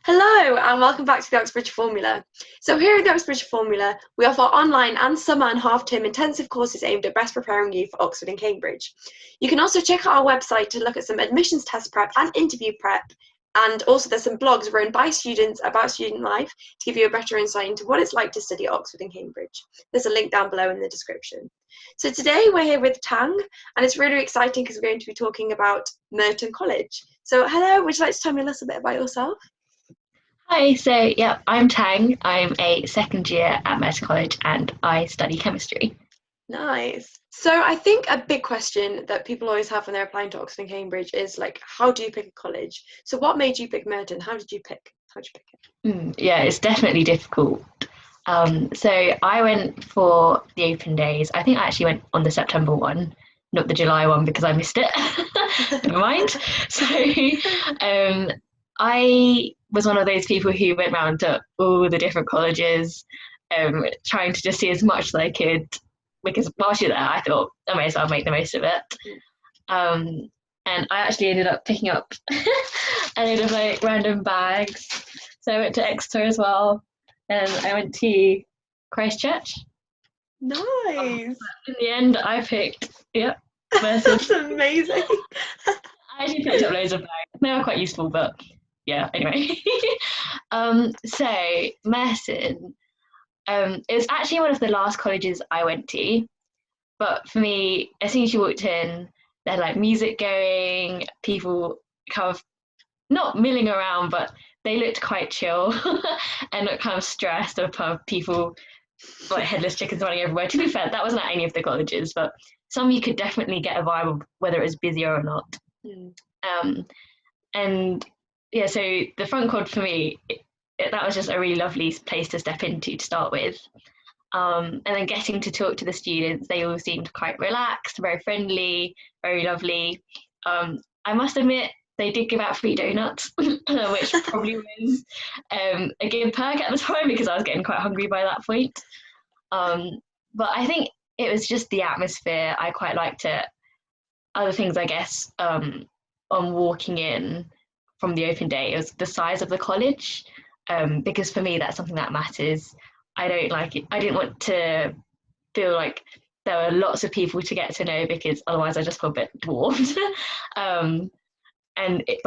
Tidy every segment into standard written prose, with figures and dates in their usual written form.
Hello and welcome back to the Oxbridge Formula. So here at the Oxbridge Formula, we offer online and summer and half-term intensive courses aimed at best preparing you for Oxford and Cambridge. You can also check out our website to look at some admissions test prep and interview prep, and also there's some blogs written by students about student life to give you a better insight into what it's like to study at Oxford and Cambridge. There's a link down below in the description. So today we're here with Tang, and it's really exciting because we're going to be talking about Merton College. So hello, would you like to tell me a little bit about yourself? Hi, I'm Tang. I'm a second year at Merton College and I study chemistry. Nice. So I think a big question that people always have when they're applying to Oxford and Cambridge is like, how do you pick a college? So what made you pick Merton? How'd you pick it? Yeah, it's definitely difficult. So I went for the open days. I think I actually went on the September one, not the July one because I missed it. Never mind. So I was one of those people who went round to all the different colleges, trying to just see as much as I could because whilst you're there, I thought I may as well make the most of it. Um, and I actually ended up picking up a load of like random bags. So I went to Exeter as well, and I went to Christchurch. Nice. In the end, I picked Merton. That's amazing. I actually picked up loads of bags. They were quite useful, but yeah. Anyway, so Merton. It was actually one of the last colleges I went to, but for me, as soon as you walked in, they had like music going, people kind of not milling around, but they looked quite chill and looked kind of stressed of people like headless chickens running everywhere. To be fair, that wasn't at any of the colleges, but some you could definitely get a vibe of whether it was busier or not. Um, and yeah, so the front quad for me, that was just a really lovely place to step into to start with. And then getting to talk to the students, they all seemed quite relaxed, very friendly, very lovely. I must admit, they did give out free donuts, which probably was a good perk at the time because I was getting quite hungry by that point. But I think it was just the atmosphere. I quite liked it. Other things, I guess, on walking in from the open day, it was the size of the college, because for me, that's something that matters. I don't like it. I didn't want to feel like there were lots of people to get to know because otherwise I just felt a bit dwarfed. But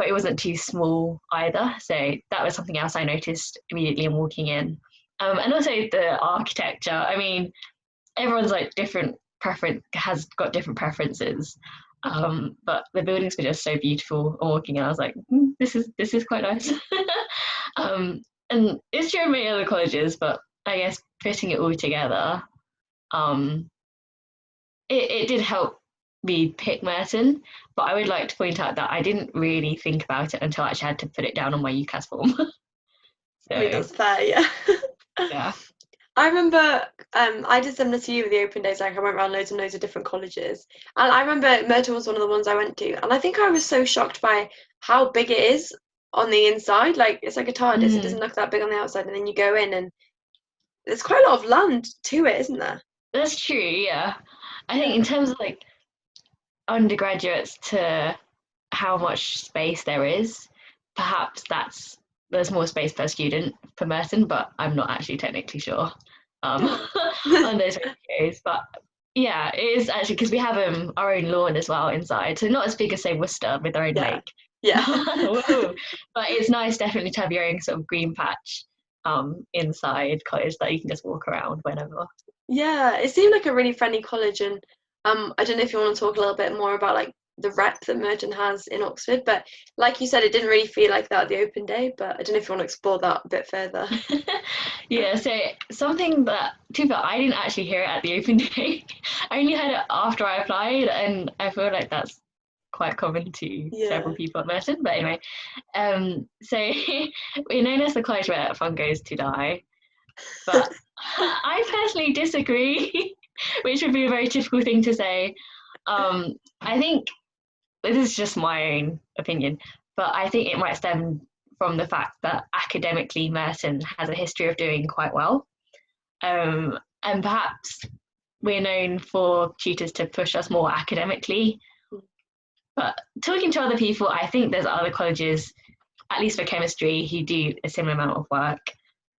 it wasn't too small either, so that was something else I noticed immediately in walking in. And also the architecture. I mean, everyone's like has got different preferences, but the buildings were just so beautiful. And walking in, I was like, this is quite nice. And it's true in many other colleges, but I guess putting it all together, it did help me pick Merton, but I would like to point out that I didn't really think about it until I actually had to put it down on my UCAS form. I mean, that's fair, yeah. Yeah. I remember I did similar to you with the open days, like I went around loads and loads of different colleges. And I remember Merton was one of the ones I went to. And I think I was so shocked by how big it is on the inside. Like it's like a TARDIS, it doesn't look that big on the outside, and then you go in and there's quite a lot of land to it, isn't there? That's true, yeah. I think in terms of like undergraduates to how much space there is, perhaps there's more space per student for Merton, but I'm not actually technically sure on those ratios. But yeah, it is actually because we have our own lawn as well inside, so not as big as say Worcester with their own lake. Yeah. But it's nice definitely to have your own sort of green patch inside college that you can just walk around whenever. Yeah, it seemed like a really friendly college, and I don't know if you want to talk a little bit more about like the rep that Merton has in Oxford, but like you said, it didn't really feel like that at the open day, but I don't know if you want to explore that a bit further. Yeah, so something that, too bad, I didn't actually hear it at the open day. I only heard it after I applied, and I feel like that's quite common to several people at Merton. But anyway, so we're known as the college where fun goes to die. But I personally disagree, which would be a very typical thing to say. I think this is just my own opinion, but I think it might stem from the fact that academically Merton has a history of doing quite well. And perhaps we're known for tutors to push us more academically. But talking to other people, I think there's other colleges at least for chemistry, you do a similar amount of work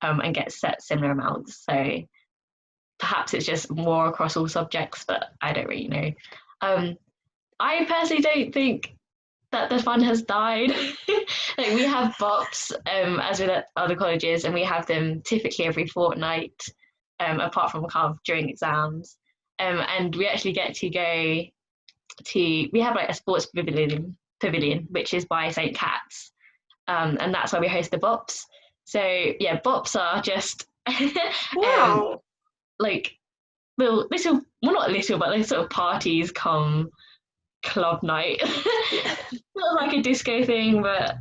and get set similar amounts. So perhaps it's just more across all subjects, but I don't really know. I personally don't think that the fun has died. Like we have BOPs as with other colleges, and we have them typically every fortnight, apart from kind of during exams. And we actually get to go to, we have like a sports pavilion, which is by St. Cat's, and that's where we host the BOPs. So yeah, BOPs are just Wow. like little, well not little, but like sort of parties come club night. Not like a disco thing, but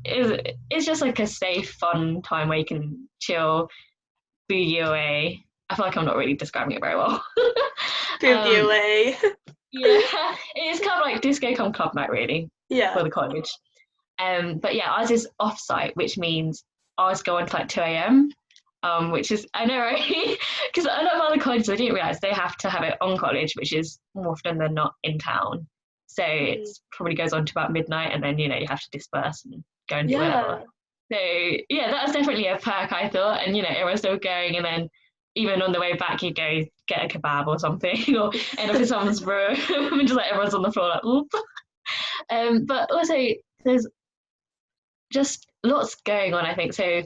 it's just like a safe, fun time where you can chill, boogie away. I feel like I'm not really describing it very well. Boogie away. Yeah, it's kind of like disco come club night, really, Yeah. for the college. But yeah, ours is off-site, which means ours go on to like 2 a.m. Which is, I know, right? Because a lot of other colleges, I didn't realise they have to have it on college, which is more often than not in town. So it probably goes on to about midnight, and then you have to disperse and go and do whatever. So yeah, that's definitely a perk, I thought. And everyone's still going, and then even on the way back, you go get a kebab or something, or end up in someone's room, and just like everyone's on the floor, like oop. But also there's just lots going on, I think. So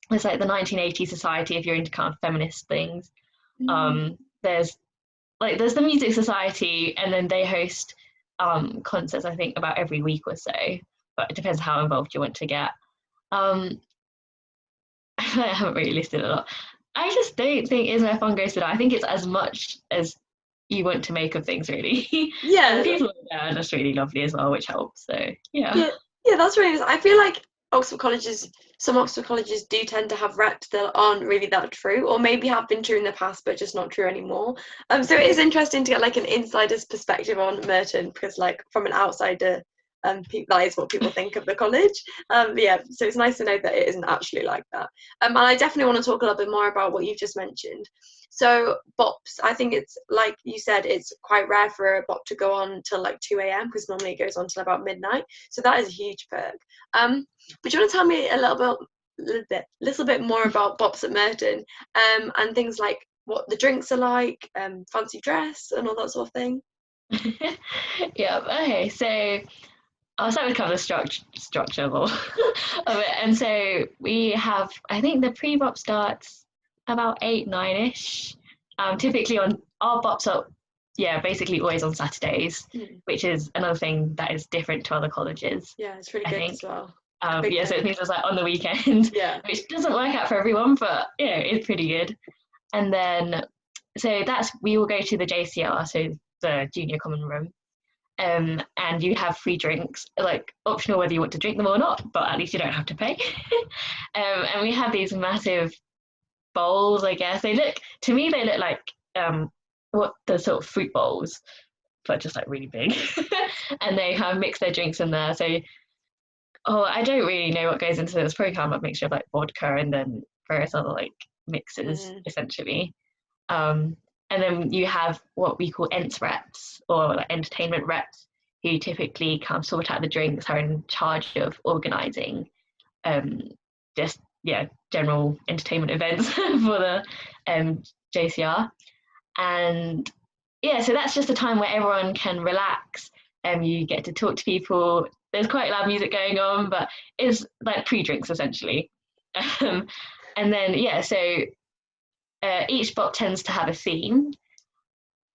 there's like the 1980s Society, if you're into kind of feminist things. There's the Music Society, and then they host concerts, I think, about every week or so, but it depends how involved you want to get. I haven't really listed a lot. I just don't think Is Where Fun Goes to Die. I think it's as much as you want to make of things, really. Yeah. And the people there are just really lovely as well, which helps. So yeah, that's really nice. I feel like some Oxford colleges do tend to have reps that aren't really that true, or maybe have been true in the past but just not true anymore. So it is interesting to get like an insider's perspective on Merton, because like from an outsider, that is what people think of the college. Yeah, so it's nice to know that it isn't actually like that. And I definitely want to talk a little bit more about what you've just mentioned. So BOPs, I think it's like you said, it's quite rare for a BOP to go on till like 2 a.m. because normally it goes on till about midnight. So that is a huge perk. But do you want to tell me a little bit more about BOPs at Merton, and things like what the drinks are like, fancy dress, and all that sort of thing? Yeah. Okay. So I'll start with kind of the structure of it. And so we have, I think the pre-BOP starts about 8, 9-ish. Typically on our BOPs are, basically always on Saturdays, which is another thing that is different to other colleges. Yeah, it's really good as well. So it means it's like on the weekend, which doesn't work out for everyone, but it's pretty good. And then, so we will go to the JCR, so the Junior Common Room. And you have free drinks, like optional whether you want to drink them or not, but at least you don't have to pay. And we have these massive bowls, I guess. They look like what the sort of fruit bowls, but just like really big. And they kind of mix their drinks in there. So, I don't really know what goes into it. It's probably kind of a mixture of like vodka and then various other like mixes, essentially. And then you have what we call ENTS reps, or like entertainment reps, who typically kind of sort out the drinks, are in charge of organising general entertainment events for the JCR. And so that's just a time where everyone can relax, and you get to talk to people. There's quite loud music going on, but it's like pre-drinks essentially. And then each BOP tends to have a theme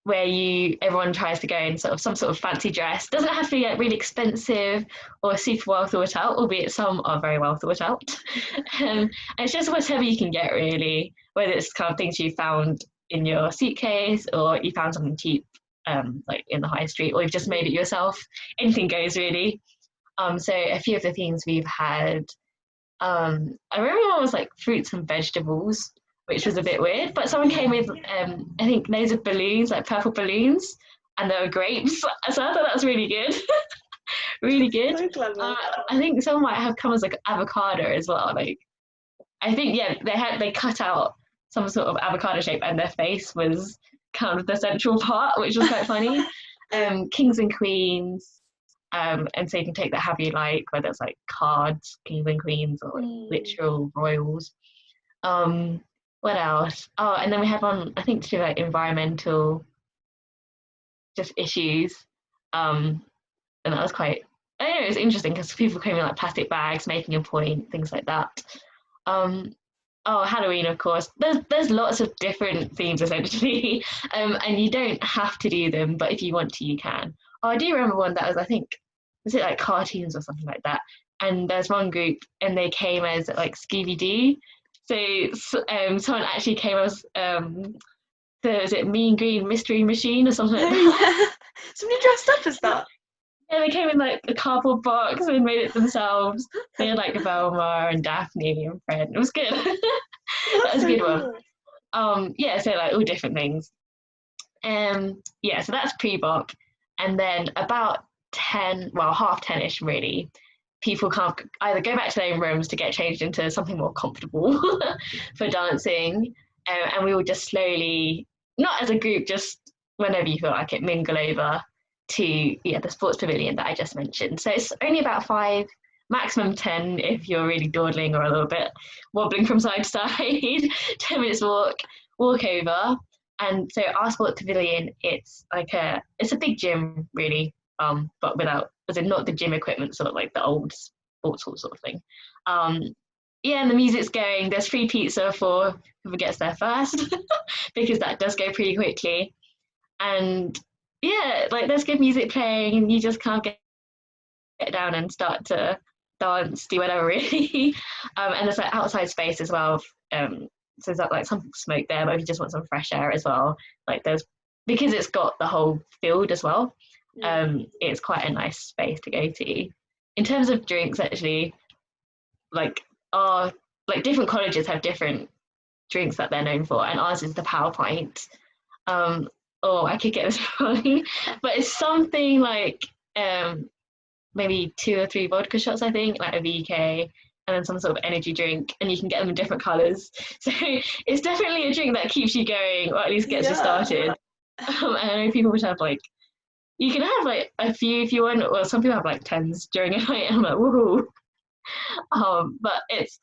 where everyone tries to go in sort of some sort of fancy dress. Doesn't have to be like really expensive or super well thought out, albeit some are very well thought out. And it's just whatever you can get, really, whether it's kind of things you found in your suitcase, or you found something cheap like in the high street, or you've just made it yourself. Anything goes, really. So a few of the themes we've had, I remember one was like fruits and vegetables, which was a bit weird, but someone came with, I think, loads of balloons, like purple balloons, and there were grapes. So I thought that was really good. Really good. So clever. I think someone might have come as like avocado as well. Like, I think, they cut out some sort of avocado shape, and their face was kind of the central part, which was quite funny. Kings and queens. And so you can take that however you like, whether it's like cards, kings and queens, or like literal royals. What else? Oh, and then we had one, I think, to do like environmental just issues. And that was quite, I don't know, it was interesting because people came in like plastic bags, making a point, things like that. Um, oh, Halloween, of course. There's lots of different themes essentially, and you don't have to do them, but if you want to, you can. Oh, I do remember one that was, I think, was it like cartoons or something like that? And there's one group, and they came as like Scooby Doo. So someone actually came as is it Mean Green Mystery Machine or something like that? Yeah. Somebody dressed up as that. Yeah, they came in like a cardboard box and made it themselves. They had like Velma and Daphne and Fred. It was good. That was a good one. Yeah, so like all different things. Yeah, so that's pre-bop, and then about 10, well, half 10ish really, people can't either go back to their own rooms to get changed into something more comfortable for dancing, and we will just slowly, not as a group, just whenever you feel like it, mingle over to the sports pavilion that I just mentioned. So it's only about 5, maximum 10 if you're really dawdling or a little bit wobbling from side to side. 10 minutes walk over. And so our sports pavilion, it's a big gym really, but without, as in not the gym equipment, sort of like the old sports hall sort of thing. Yeah, and the music's going. There's free pizza for whoever gets there first, because that does go pretty quickly. And yeah, like there's good music playing, and you just can't get down and start to dance, do whatever really. And there's like outside space as well. So there's like some smoke there, but if you just want some fresh air as well, like there's, because it's got the whole field as well. It's quite a nice space to go to. In terms of drinks, actually, like different colleges have different drinks that they're known for, and ours is the Power Pint. I could get this wrong, but it's something like maybe 2 or 3 vodka shots, I think, like a VK, and then some sort of energy drink, and you can get them in different colours. So it's definitely a drink that keeps you going, or at least gets you started. And I know people would have like, you can have like a few if you want, or some people have like 10s during a night, and I'm like, woohoo. But it's,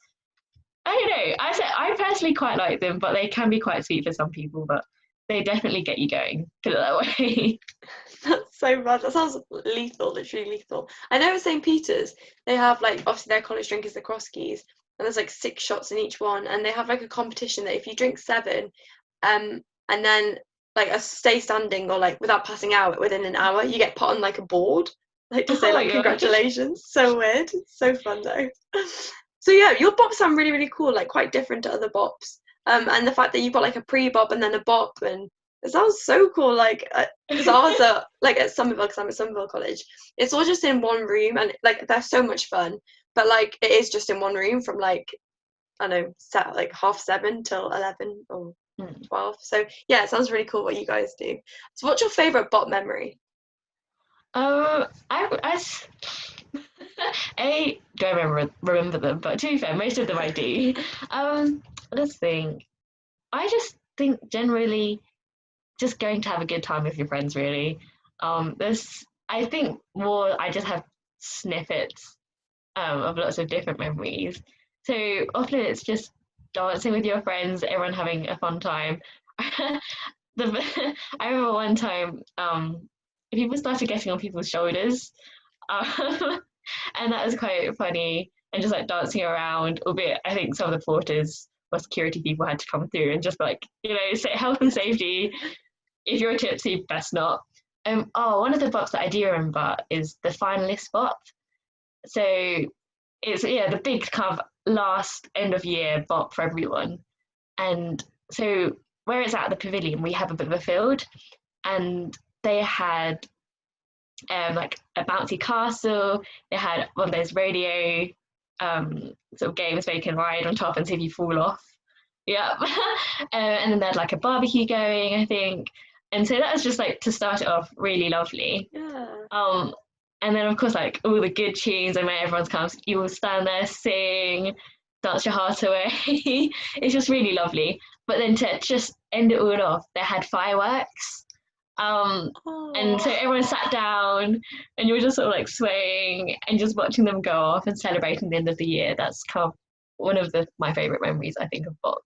I don't know, I personally quite like them, but they can be quite sweet for some people, but they definitely get you going, put it that way. That's so bad. That sounds lethal, literally lethal. I know at St. Peter's, they have like, obviously their college drink is the Crosskies, and there's like 6 shots in each one, and they have like a competition that if you drink 7, and then like stay standing or like without passing out within an hour, you get put on like a board, like to say like congratulations. So weird. It's so fun though. So yeah, your bops sound really, really cool, like quite different to other bops. And the fact that you've got like a pre-bop and then a bop, and it sounds so cool. Like, because ours are like at Somerville, because I'm at Somerville College, it's all just in one room, and like they're so much fun. But like it is just in one room from like, I don't know, like 7:30 till 11 or 12. So yeah, it sounds really cool what you guys do. So what's your favorite bop memory? I don't remember them, but to be fair, most of them I do. Let's think. I just think generally just going to have a good time with your friends, really. I think more, I just have snippets of lots of different memories. So often it's just dancing with your friends, everyone having a fun time. I remember one time, people started getting on people's shoulders, and that was quite funny, and just like dancing around, albeit I think some of the porters or security people had to come through and just like, say health and safety, if you're tipsy, best not. One of the bops that I do remember is the finalist bop. So it's the big kind of last end of year bop for everyone. And so where it's at the pavilion, we have a bit of a field, and they had like a bouncy castle. They had one of those rodeo sort of games where you can ride on top and see if you fall off. Yeah. And then they had like a barbecue going, I think. And so that was just like, to start it off, really lovely. Yeah. And then of course, like all the good tunes, and when everyone's comes, you will stand there, sing, dance your heart away. It's just really lovely. But then to just end it all off, they had fireworks. And so Oh. everyone sat down and you were just sort of like swaying and just watching them go off and celebrating the end of the year. That's kind of one of my favourite memories, I think, of Bob.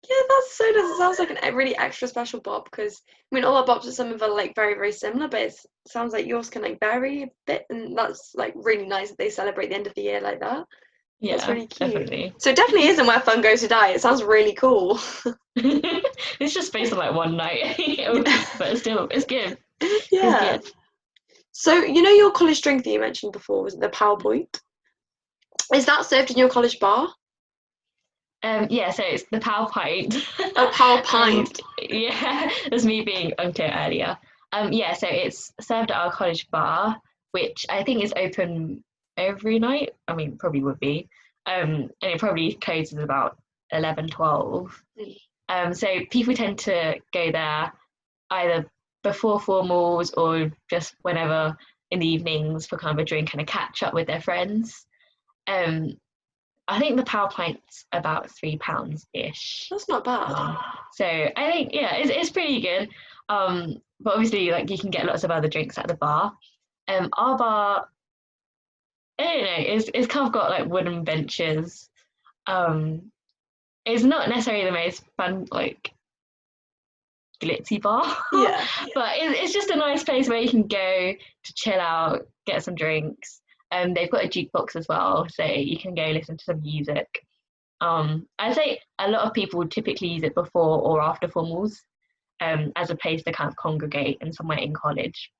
Yeah, that's so nice. It sounds like a really extra special bob because I mean all our bobs at Somerville are like very, very similar, but it sounds like yours can like vary a bit, and that's like really nice that they celebrate the end of the year like that. That's Yeah, really cute. definitely. So it definitely isn't where fun goes to die. It sounds really cool. It's just based on like one night, but still, it's good. It's Yeah. good. So you know your college drink that you mentioned before was the PowerPoint. Is that served in your college bar? Yeah, so it's the Power Pint, Oh, Power and Pint. yeah, that's me being unclear earlier. Yeah, so it's served at our college bar, which I think is open every night. I mean, probably would be. And it probably closes about 11, 12. So people tend to go there either before formals or just whenever in the evenings for kind of a drink and a catch up with their friends. Um, I think the power pint's about £3 ish. That's not bad. So I think yeah, it's pretty good. But obviously like you can get lots of other drinks at the bar. Our bar, I don't know, it's kind of got like wooden benches. Um, it's not necessarily the most fun like glitzy bar, Yeah. but it's just a nice place where you can go to chill out, get some drinks. They've got a jukebox as well, so you can go listen to some music. I'd say a lot of people typically use it before or after formals, as a place to kind of congregate and somewhere in college,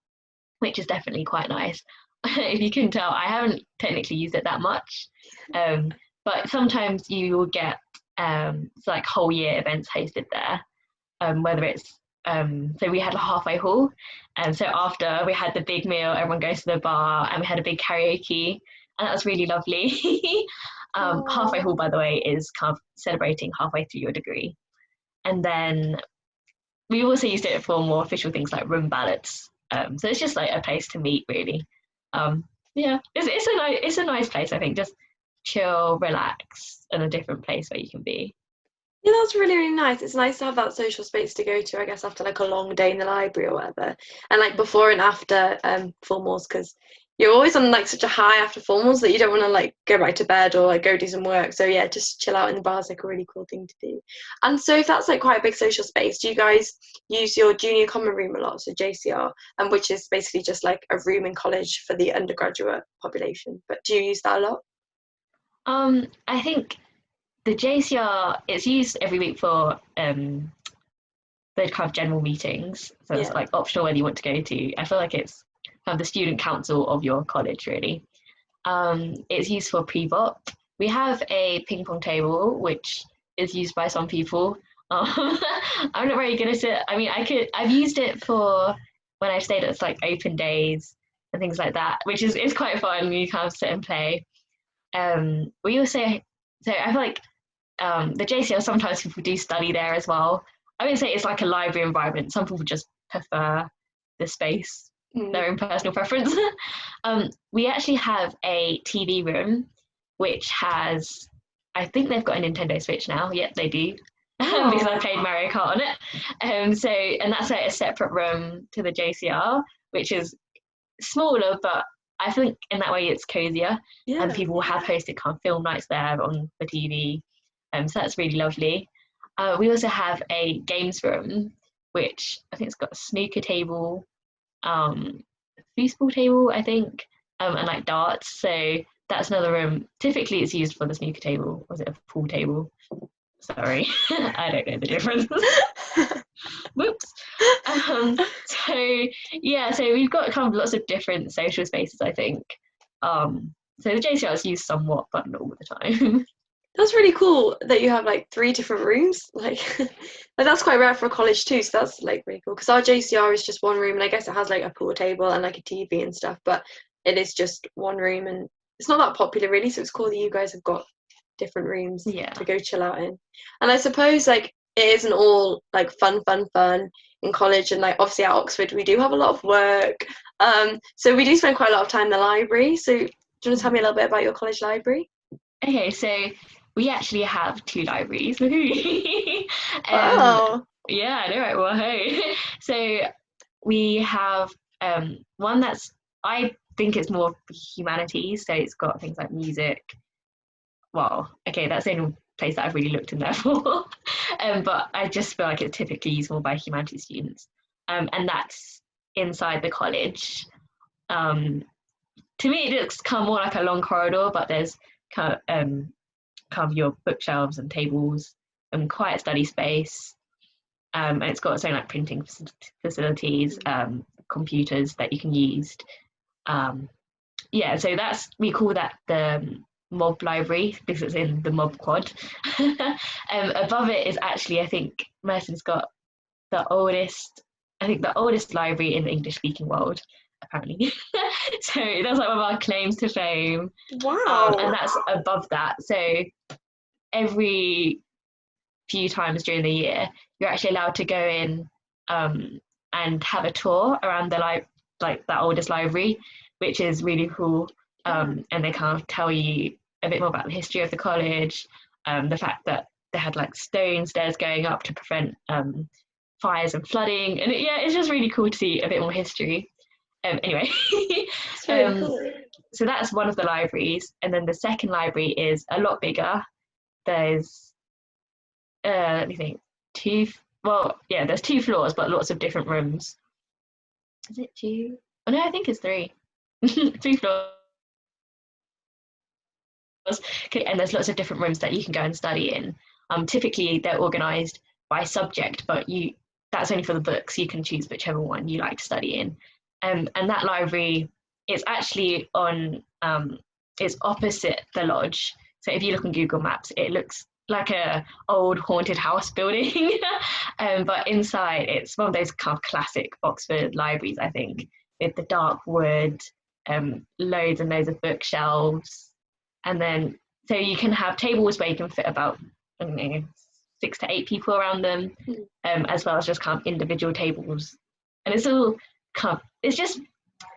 which is definitely quite nice. If you can tell, I haven't technically used it that much, but sometimes you will get like whole year events hosted there, whether it's so we had a halfway hall, and so after we had the big meal, everyone goes to the bar, and we had a big karaoke, and that was really lovely. Halfway hall, Oh. by the way, is kind of celebrating halfway through your degree, and then we also used it for more official things like room ballots. So it's just like a place to meet, really. Um, yeah, it's a nice place. I think just chill, relax, and a different place where you can be. Yeah, that's really, really nice. It's nice to have that social space to go to, I guess, after like a long day in the library or whatever. And like before and after formals, because you're always on like such a high after formals that you don't want to like go right to bed or like go do some work. So yeah, just chill out in the bar is like a really cool thing to do. And so if that's like quite a big social space, do you guys use your junior common room a lot, so JCR, and which is basically just like a room in college for the undergraduate population? But do you use that a lot? I think the JCR it's used every week for those kind of general meetings. So it's Yeah. like optional whether you want to go to. I feel like it's kind of the student council of your college, really. It's used for pre-bop. We have a ping pong table, which is used by some people. I'm not very good at it. I mean, I've used it for when I stayed at like open days and things like that, which is quite fun. You kind of sit and play. We also, so I feel like the JCL, sometimes people do study there as well. I wouldn't say it's like a library environment. Some people just prefer the space, Mm. their own personal preference. We actually have a TV room, which has, I think they've got a Nintendo Switch now. Yep, they do. Because I Oh. played Mario Kart on it. And that's like a separate room to the JCR, which is smaller, but I think in that way it's cozier. And Yeah. people have hosted kind of film nights there on the TV. So that's really lovely. We also have a games room, which I think it's got a snooker table, um, foosball table, I think, and like darts. So that's another room. Typically, it's used for the snooker table. Was it a pool table? Sorry, I don't know the difference. Whoops. So yeah, so we've got kind of lots of different social spaces, I think. So the JCR is used somewhat, but not all the time. That's really cool that you have like three different rooms. Like, like that's quite rare for a college too. So that's like really cool. Because our JCR is just one room, and I guess it has like a pool table and like a TV and stuff. But it is just one room, and it's not that popular really. So it's cool that you guys have got different rooms Yeah. to go chill out in. And I suppose like it isn't all like fun in college. And like obviously at Oxford we do have a lot of work. So we do spend quite a lot of time in the library. So do you want to tell me a little bit about your college library? Okay, so we actually have two libraries. um, Wow. yeah, I know, right? Well, hey. So we have one that's, I think it's more humanities, so it's got things like music. Well, okay, that's the only place that I've really looked in there for. But I just feel like it's typically used more by humanities students. And that's inside the college. To me, it looks kind of more like a long corridor, but there's kind of your bookshelves and tables and quiet study space. And it's got its own like printing facilities, computers that you can use. Yeah, so we call that the mob library because it's in the mob quad. Above it is actually, I think Merton's got the oldest library in the English speaking world, apparently. So that's like one of our claims to fame. Wow. And that's above that. So every few times during the year, you're actually allowed to go in and have a tour around the like that oldest library, which is really cool. And they kind of tell you a bit more about the history of the college, the fact that they had like stone stairs going up to prevent fires and flooding, and it's just really cool to see a bit more history. Anyway, Really cool. So that's one of the libraries, and then the second library is a lot bigger. There's let me think, there's 2 floors, but lots of different rooms. Is it 2? Oh no, I think it's 3. 3 floors. Okay, and there's lots of different rooms that you can go and study in. Typically, they're organised by subject, but that's only for the books. You can choose whichever one you like to study in. And that library is actually it's opposite the lodge. So if you look on Google Maps, it looks like a old haunted house building. But inside, it's one of those kind of classic Oxford libraries, I think, with the dark wood, loads and loads of bookshelves. And then, so you can have tables where you can fit about, I don't know, 6 to 8 people around them, as well as just kind of individual tables. And it's all it's just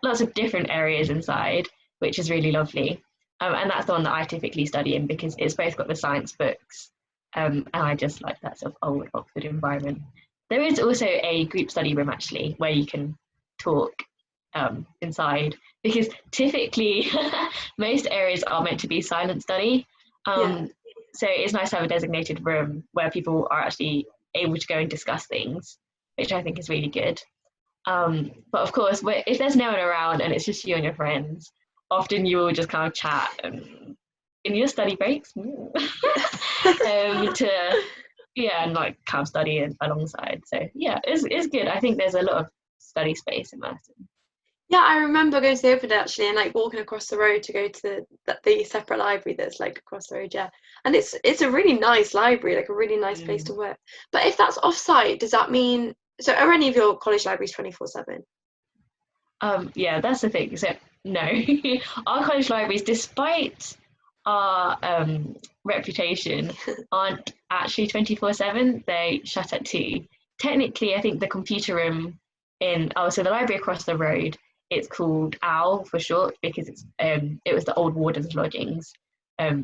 lots of different areas inside, which is really lovely. And that's the one that I typically study in because it's both got the science books, and I just like that sort of old Oxford environment. There is also a group study room actually where you can talk inside, because typically most areas are meant to be silent study. So it's nice to have a designated room where people are actually able to go and discuss things, which I think is really good. But of course, if there's no one around and it's just you and your friends, often you will just kind of chat in your study breaks and like kind of study alongside. So yeah, it's good. I think there's a lot of study space in Merton. Yeah, I remember going to the Open actually and like walking across the road to go to the separate library that's like across the road, and it's a really nice library, like a really nice place to work. But if that's off-site, does that mean, so are any of your college libraries 24/7? Yeah, that's the thing. So no, our college libraries, despite our reputation, aren't actually 24/7. They shut at 2. Technically, I think the computer room so the library across the road, it's called OWL for short because it was the old warden's lodgings,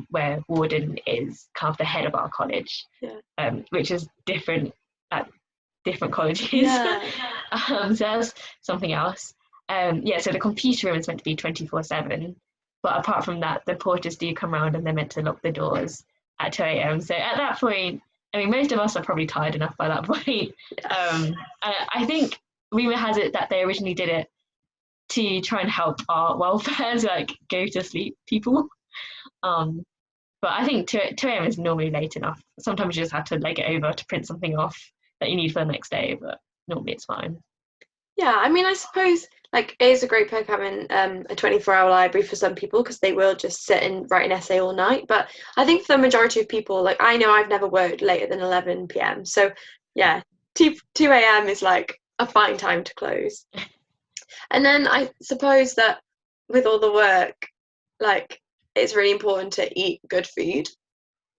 where warden is kind of the head of our college, which is different at different colleges. So that's something else. So the computer room is meant to be 24/7, but apart from that, the porters do come around and they're meant to lock the doors at 2 a.m. So at that point, I mean, most of us are probably tired enough by that point. I think rumor has it that they originally did it to try and help our welfare, so like go to sleep people. But I think 2 a.m. is normally late enough. Sometimes you just have to leg it over to print something off that you need for the next day, but normally it's fine. Yeah, I mean, I suppose like it is a great perk having a 24-hour library for some people because they will just sit and write an essay all night. But I think for the majority of people, like I know I've never worked later than 11 p.m. So yeah, 2 a.m. is like a fine time to close. And then I suppose that with all the work, like it's really important to eat good food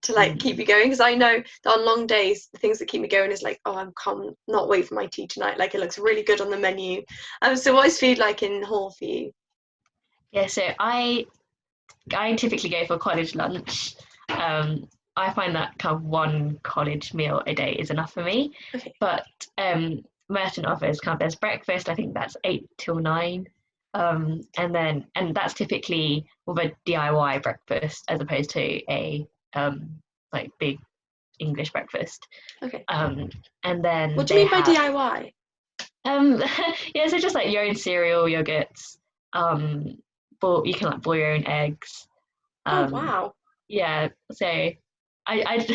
to like keep you going, because I know that on long days the things that keep me going is like, oh, I can't not wait for my tea tonight, like it looks really good on the menu. So what is food like in hall for you? Yeah, so I typically go for college lunch. I find that kind of one college meal a day is enough for me. Okay. But Merton offers kind of, there's breakfast, I think that's 8 till 9. And that's typically with a DIY breakfast as opposed to a like big English breakfast. Okay. And then what do you mean by DIY? Yeah, so just like your own cereal, yogurts. You can like boil your own eggs. Oh wow. Yeah, so I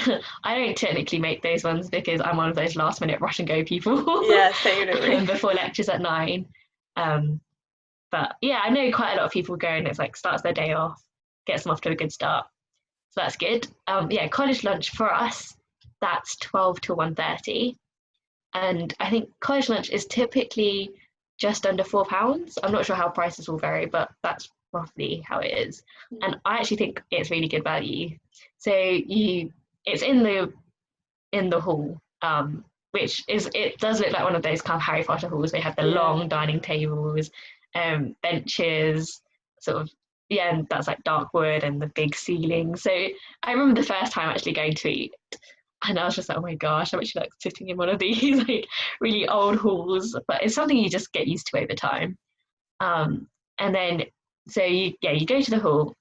don't technically make those ones because I'm one of those last minute rush and go people. Yeah, same. Before lectures at 9. But yeah, I know quite a lot of people go and it's like starts their day off, gets them off to a good start. So that's good. Yeah, college lunch for us, that's 12 to 1:30. And I think college lunch is typically just under £4. I'm not sure how prices will vary, but that's roughly how it is. And I actually think it's really good value. So it's in the hall, which is, it does look like one of those kind of Harry Potter halls. They have the long dining tables, benches, sort of, and that's like dark wood and the big ceiling. So I remember the first time actually going to eat, and I was just like, oh my gosh, I'm actually like sitting in one of these like really old halls. But it's something you just get used to over time. And then so you go to the hall,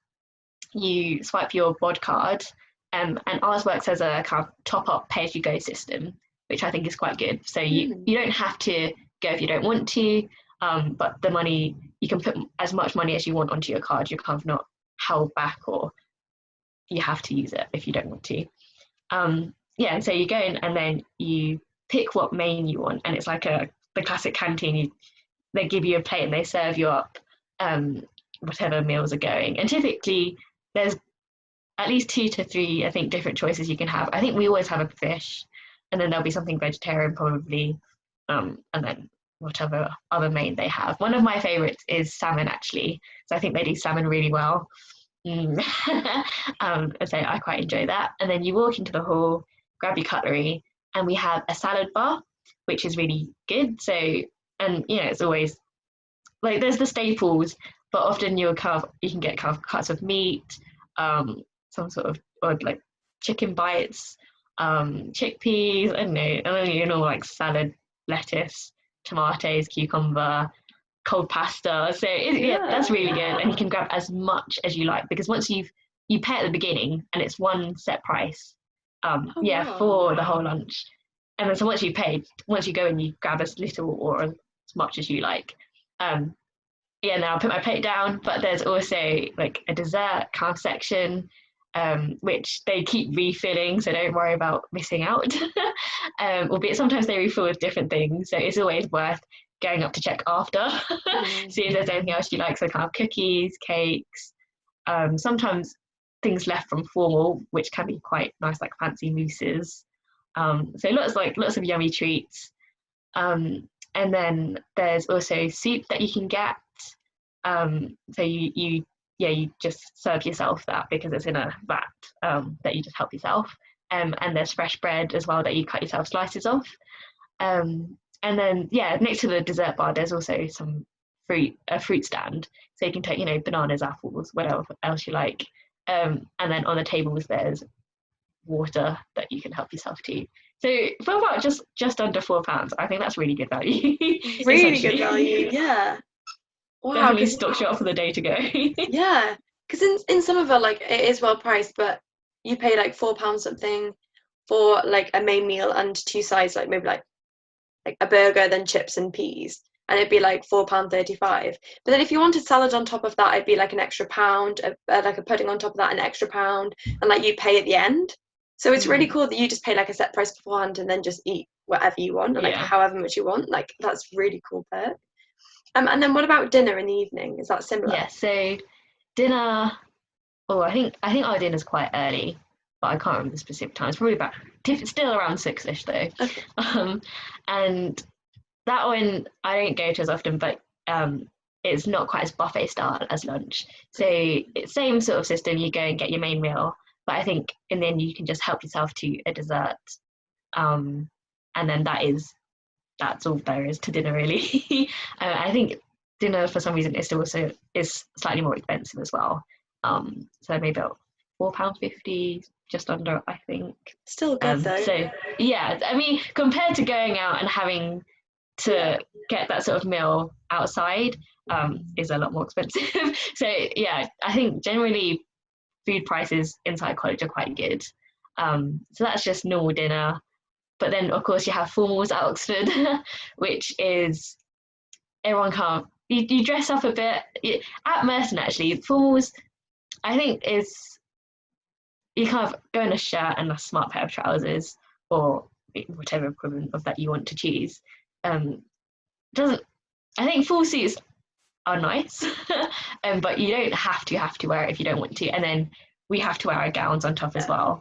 you swipe your bod card, and ours works as a kind of top up pay as you go system, which I think is quite good. So you don't have to go if you don't want to, but the money, you can put as much money as you want onto your card. You're kind of not held back, or you have to use it if you don't want to. And so you go in and then you pick what main you want, and it's like the classic canteen. They give you a plate and they serve you up whatever meals are going. And typically there's at least 2 to 3, I think, different choices you can have. I think we always have a fish, and then there'll be something vegetarian probably, and then whatever other main they have. One of my favorites is salmon, actually. So I think they do salmon really well. And so I quite enjoy that. And then you walk into the hall, grab your cutlery, and we have a salad bar, which is really good. So, and it's always like there's the staples, but often you can get kind of cuts of meat, some sort of, or like chicken bites, chickpeas, I don't know, and then like salad, lettuce, tomatoes, cucumber, cold pasta. So that's really good, and you can grab as much as you like, because once you pay at the beginning and it's one set price, for the whole lunch, and then so once you go and you grab as little or as much as you like. Now I'll put my plate down, but there's also like a dessert kind of section, which they keep refilling, so don't worry about missing out. Albeit sometimes they refill with different things, so it's always worth going up to check after, see if there's anything else you like. So kind of cookies, cakes, sometimes things left from formal, which can be quite nice, like fancy mousses. So lots of yummy treats. And then there's also soup that you can get. So you just serve yourself that, because it's in a vat, that you just help yourself. And there's fresh bread as well that you cut yourself slices of. And then next to the dessert bar, there's also a fruit stand, so you can take bananas, apples, whatever else you like. And then on the tables there's water that you can help yourself to. So for about just under £4, I think that's really good value. Really good value, yeah. Wow, definitely stocks you up for the day to go. Yeah, because in some of it, like, it is well priced, but you pay like £4 something for like a main meal and 2 sides, like maybe like a burger, then chips and peas, and it'd be like £4.35. But then if you wanted salad on top of that, it'd be like an extra £1, like a pudding on top of that, an extra £1, and like you pay at the end. So it's really cool that you just pay like a set price beforehand and then just eat whatever you want, and like however much you want. Like, that's really cool perk. And then what about dinner in the evening? Is that similar? Yeah, so dinner, I think our dinner's quite early, but I can't remember the specific time. It's probably still around 6ish though. Okay. And that one I don't go to as often, but it's not quite as buffet style as lunch. So it's same sort of system. You go and get your main meal, but I think in the end you can just help yourself to a dessert, and then that's all there is to dinner, really. I think dinner for some reason is slightly more expensive as well. So maybe about £4.50, just under, I think. Still good though. So yeah, I mean, compared to going out and having to get that sort of meal outside is a lot more expensive. So yeah, I think generally food prices inside college are quite good. So that's just normal dinner. But then of course you have formals at Oxford, which is everyone can't. You dress up a bit. At Merton actually, formals I think is you kind of go in a shirt and a smart pair of trousers or whatever equivalent of that you want to choose. Doesn't I think full suits are nice, but you don't have to wear it if you don't want to. And then we have to wear our gowns on top as well.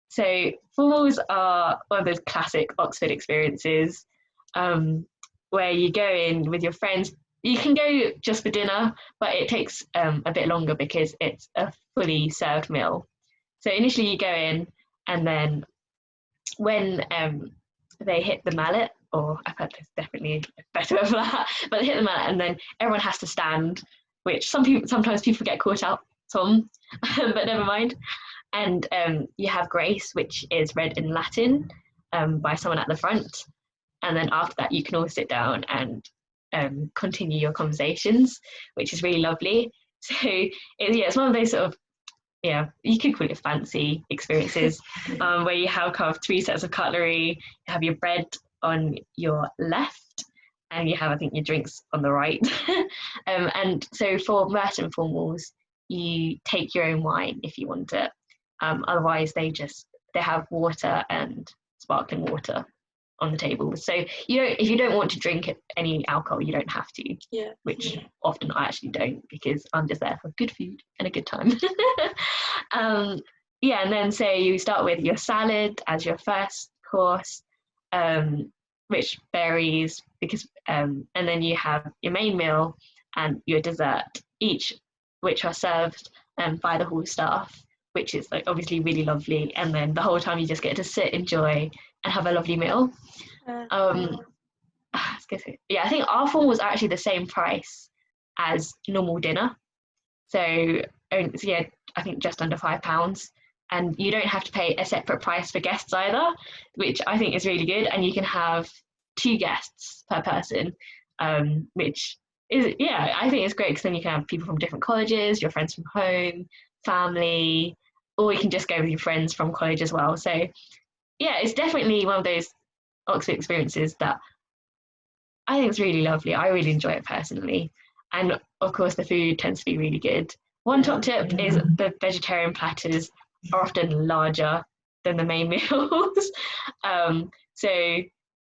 So formals are one of those classic Oxford experiences where you go in with your friends. You can go just for dinner, but it takes a bit longer because it's a fully served meal. So initially you go in, and then when they hit the mallet, or I've heard there's definitely a better word for that, but they hit the mallet, and then everyone has to stand, which sometimes people get caught out on, but never mind. And you have grace, which is read in Latin by someone at the front, and then after that you can all sit down and continue your conversations, which is really lovely. So it's one of those sort of you could call it fancy experiences where you have kind of 3 sets of cutlery, you have your bread on your left, and you have I think your drinks on the right. And so for Merton formals, you take your own wine if you want it. Otherwise they have water and sparkling water on the table. So if you don't want to drink any alcohol, you don't have to. Yeah. Which often I actually don't, because I'm just there for good food and a good time. And then say you start with your salad as your first course, which varies because and then you have your main meal and your dessert, each which are served by the hall staff, which is like obviously really lovely. And then the whole time you just get to sit, enjoy, and have a lovely meal. I think our form was actually the same price as normal dinner. So I think just under £5. And you don't have to pay a separate price for guests either, which I think is really good. And you can have 2 guests per person, which is, I think it's great because then you can have people from different colleges, your friends from home, family, or you can just go with your friends from college as well. So it's definitely one of those Oxford experiences that I think is really lovely. I really enjoy it personally. And of course the food tends to be really good. One top tip is the vegetarian platters are often larger than the main meals. So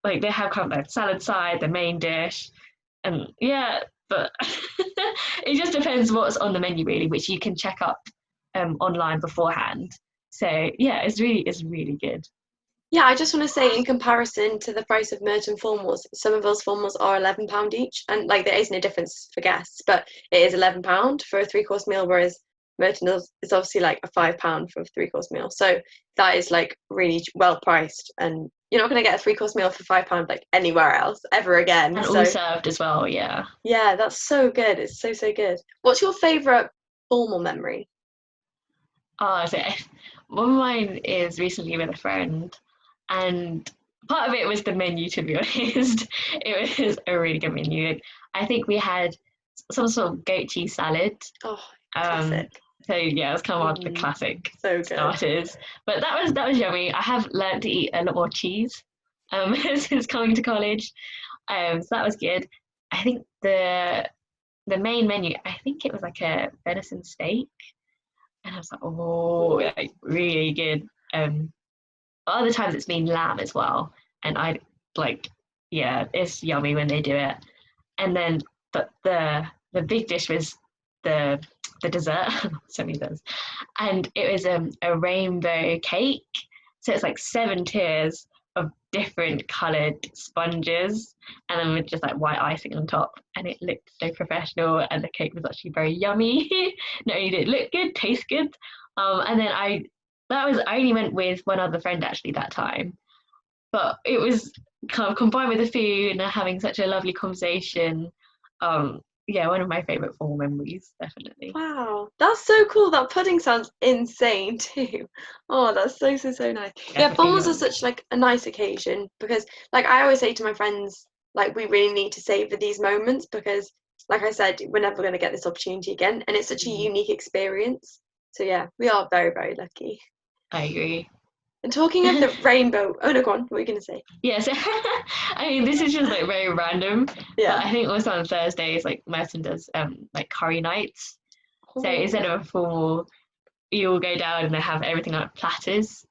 like they have kind of the salad side, the main dish, and but it just depends what's on the menu really, which you can check up online beforehand. So it's really good. Yeah, I just want to say, in comparison to the price of Merton formals, some of those formals are £11 each, and like there isn't a difference for guests, but it is £11 for a 3-course meal, whereas Merton is obviously like a £5 for a 3-course meal. So that is like really well priced, and you're not going to get a 3-course meal for £5 like anywhere else ever again. And all served as well, yeah. Yeah, that's so good. It's so good. What's your favourite formal memory? So one of mine is recently with a friend, and part of it was the menu, to be honest. It was a really good menu. I think we had some sort of goat cheese salad. Oh, classic. So it was kind of one of the classic starters. But that was yummy. I have learned to eat a lot more cheese since coming to college. So that was good. I think the main menu, I think it was like a venison steak. And I was like, really good. Other times it's been lamb as well, and I like, it's yummy when they do it. And then, but the big dish was the dessert. So many things, and it was a rainbow cake. So it's like 7 tiers of different coloured sponges, and then with just like white icing on top, and it looked so professional, and the cake was actually very yummy. Not only did it look good, taste good, and then I only went with one other friend actually that time, but it was kind of combined with the food and having such a lovely conversation. One of my favourite formal memories, definitely. Wow, that's so cool. That pudding sounds insane too. Oh, that's so nice. Yeah, formals are such like a nice occasion because like I always say to my friends, like we really need to savor these moments, because like I said, we're never going to get this opportunity again, and it's such a unique experience. So yeah, we are very, very lucky. I agree. And talking of the rainbow, oh no, go on, what were you going to say? Yeah, so I mean, this is just like very random, but I think also on Thursdays, like Merton does like curry nights. So instead of a formal, you all go down and they have everything on platters,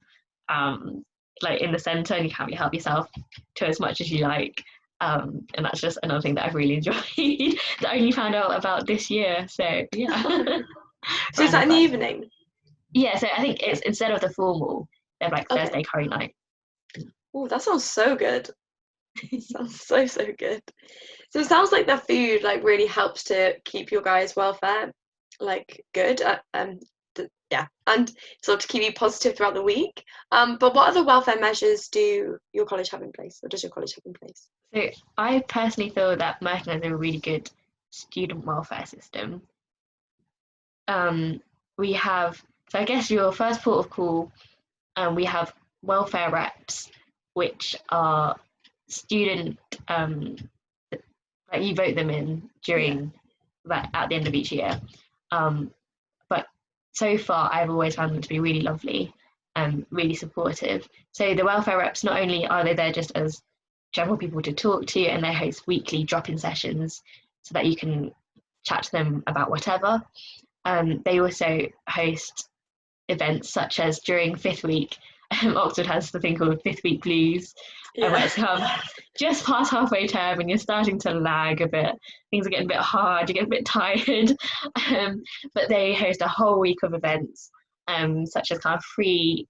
like in the centre, and you can help yourself to as much as you like. And that's just another thing that I've really enjoyed that I only found out about this year. So yeah. So is that in the evening? Yeah, so I think it's instead of the formal, they have like Thursday curry night. Oh, that sounds so good. Sounds so good. So it sounds like the food like really helps to keep your guys' welfare like good. Yeah, and sort of to keep you positive throughout the week. But what other welfare measures do your college have in place, or does your college have in place? So I personally feel that Merton has a really good student welfare system. We have, so I guess your first port of call, we have welfare reps, which are student, like you vote them in during that at the end of each year. But so far, I've always found them to be really lovely and really supportive. So the welfare reps, not only are they there just as general people to talk to, and they host weekly drop-in sessions so that you can chat to them about whatever. They also host events such as during fifth week, Oxford has the thing called fifth week blues, where it's just past halfway term and you're starting to lag a bit, things are getting a bit hard, you get a bit tired, but they host a whole week of events, such as kind of free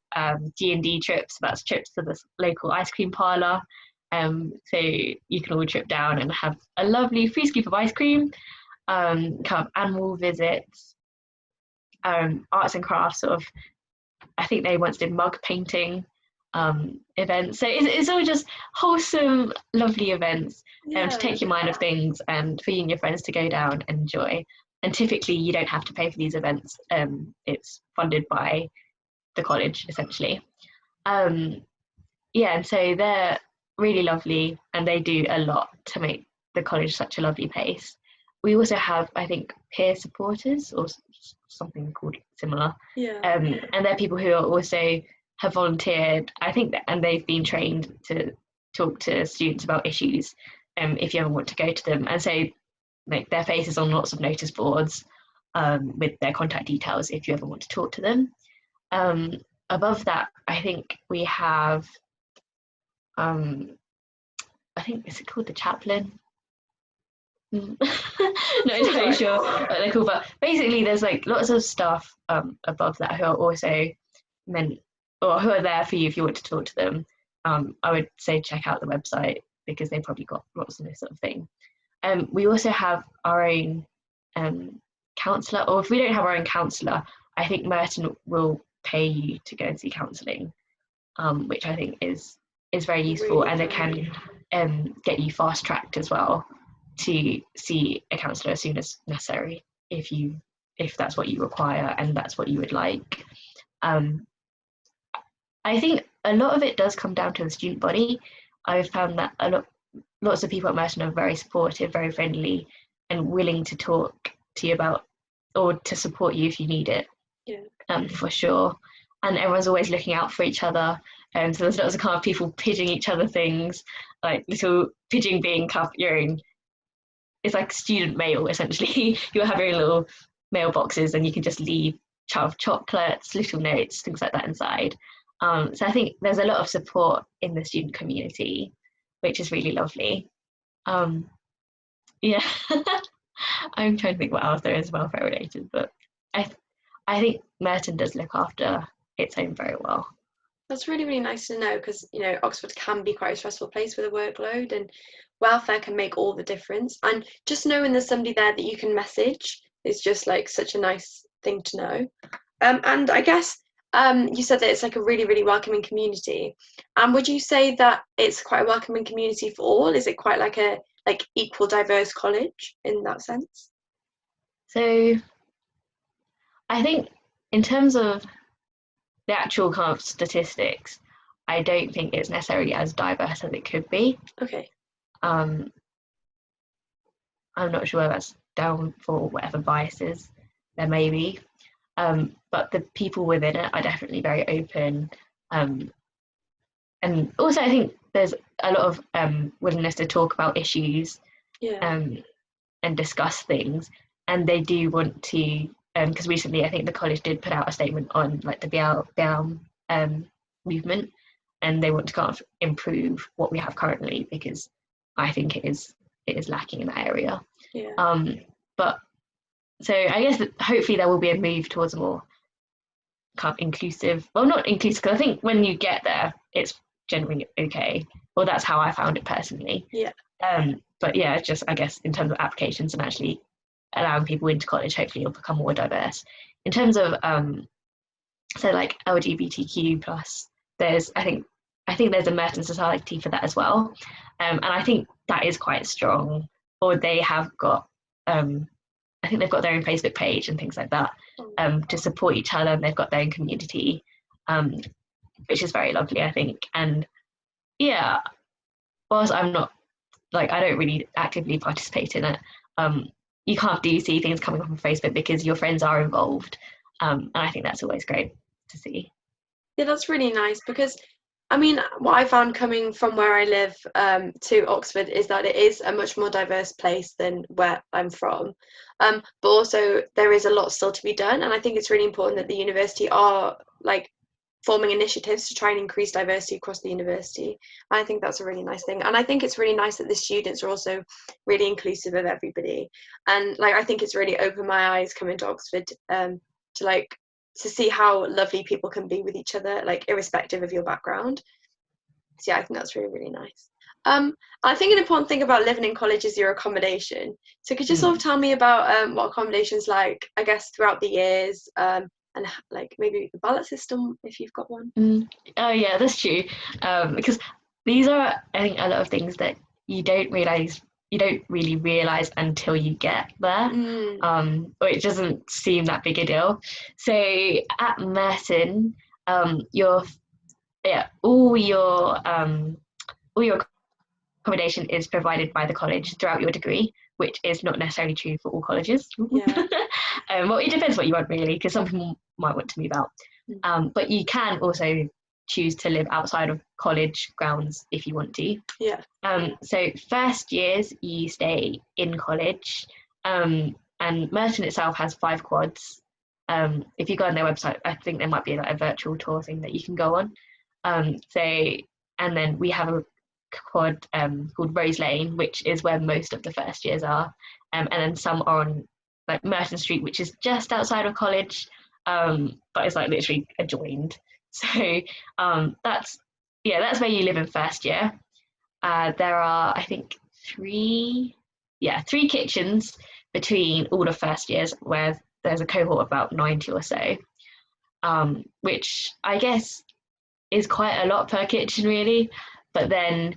D&D trips. That's trips to the local ice cream parlour, so you can all trip down and have a lovely free scoop of ice cream, kind of animal visits, arts and crafts, sort of, I think they once did mug painting events. So it's all just wholesome, lovely events to take your mind off things and for you and your friends to go down and enjoy. And typically you don't have to pay for these events. It's funded by the college, essentially. And so they're really lovely, and they do a lot to make the college such a lovely place. We also have, I think, peer supporters or something called similar. And they're people who are also have volunteered, I think, and they've been trained to talk to students about issues if you ever want to go to them. And so like their faces on lots of notice boards with their contact details if you ever want to talk to them. Above that, I think we have, I think, is it called the chaplain? Not entirely sure what they're called, but basically there's like lots of staff above that who are also meant, or who are there for you if you want to talk to them. I would say check out the website because they've probably got lots of this sort of thing. We also have our own counsellor, or if we don't have our own counsellor, I think Merton will pay you to go and see counselling, which I think is very useful, really, and it can get you fast tracked as well to see a counsellor as soon as necessary if that's what you require and that's what you would like. I think a lot of it does come down to the student body. I've found that lots of people at Merton are very supportive, very friendly, and willing to talk to you about or to support you if you need it. For sure. And everyone's always looking out for each other. So there's lots of kind of people pitching each other things, like little pigeon being kind of your own. It's like student mail, essentially. You'll have your own little mailboxes and you can just leave chocolates, little notes, things like that inside. So I think there's a lot of support in the student community, which is really lovely. Yeah, I'm trying to think what else there is welfare related, but I think Merton does look after its own very well. That's really, really nice to know, because Oxford can be quite a stressful place with a workload, and welfare can make all the difference. And just knowing there's somebody there that you can message is just like such a nice thing to know. And I guess you said that it's like a really, really welcoming community. And would you say that it's quite a welcoming community for all? Is it quite like a equal, diverse college in that sense? So I think in terms of the actual kind of statistics, I don't think it's necessarily as diverse as it could be. Okay. I'm not sure whether that's down for whatever biases there may be. But the people within it are definitely very open. And also I think there's a lot of willingness to talk about issues and discuss things. And they do want to, because recently I think the college did put out a statement on like the BL movement, and they want to kind of improve what we have currently, because I think it is lacking in that area. But so I guess that hopefully there will be a move towards a more kind of inclusive, well, not inclusive, because I think when you get there it's generally okay. Well, that's how I found it personally. But yeah, just I guess in terms of applications and actually allowing people into college, hopefully it'll become more diverse. In terms of so like LGBTQ plus, there's I think there's a Merton Society for that as well, and I think that is quite strong. Or they have got I think they've got their own Facebook page and things like that, to support each other, and they've got their own community, which is very lovely, I think. And yeah, whilst I'm not like, I don't really actively participate in it, you can't do see things coming up on Facebook because your friends are involved, and I think that's always great to see. Yeah, that's really nice, because I mean, what I found coming from where I live to Oxford is that it is a much more diverse place than where I'm from. But also there is a lot still to be done, and I think it's really important that the university are like forming initiatives to try and increase diversity across the university. I think that's a really nice thing, and I think it's really nice that the students are also really inclusive of everybody. And like, I think it's really opened my eyes coming to Oxford to see how lovely people can be with each other, like irrespective of your background. So yeah, I think that's really, really nice. I think an important thing about living in college is your accommodation. So could you sort of tell me about what accommodation's like, I guess, throughout the years, and like maybe the ballot system if you've got one? Oh yeah, that's true. Because these are, I think, a lot of things that you don't really realize until you get there, or it doesn't seem that big a deal. So at Merton, all your accommodation is provided by the college throughout your degree, which is not necessarily true for all colleges. Well, it depends what you want, really, because some people might want to move out, but you can also choose to live outside of college grounds if you want to. So first years you stay in college, and Merton itself has 5 quads. If you go on their website, I think there might be like a virtual tour thing that you can go on. And then we have a quad called Rose Lane, which is where most of the first years are, and then some are on like Merton Street, which is just outside of college, but it's like literally adjoined. So that's where you live in first year. There are, I think, 3 kitchens between all the first years, where there's a cohort of about 90 or so, which I guess is quite a lot per kitchen, really. But then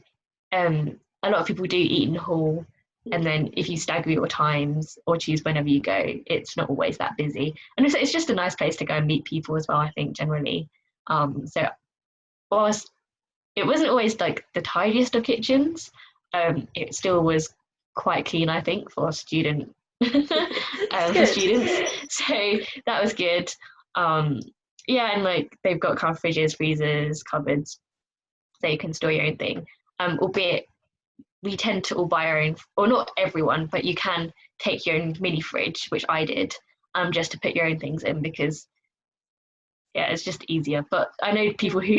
a lot of people do eat in hall, and then if you stagger your times or choose whenever you go, it's not always that busy. And it's just a nice place to go and meet people as well, I think, generally. So whilst it wasn't always like the tidiest of kitchens, it still was quite clean, I think, for students. So that was good. And like they've got kind of fridges, freezers, cupboards, so you can store your own thing. Albeit we tend to all buy our own, or not everyone, but you can take your own mini fridge, which I did, just to put your own things in, because it's just easier. But I know people who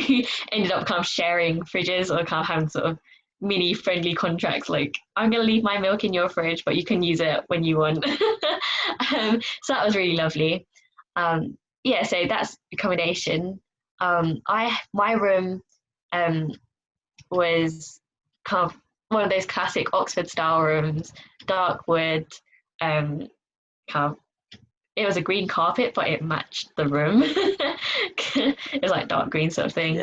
ended up kind of sharing fridges, or kind of having sort of mini friendly contracts, like, I'm going to leave my milk in your fridge, but you can use it when you want. So that was really lovely. So that's accommodation. My room was kind of one of those classic Oxford style rooms, dark wood, kind of, it was a green carpet, but it matched the room. It was like dark green sort of thing.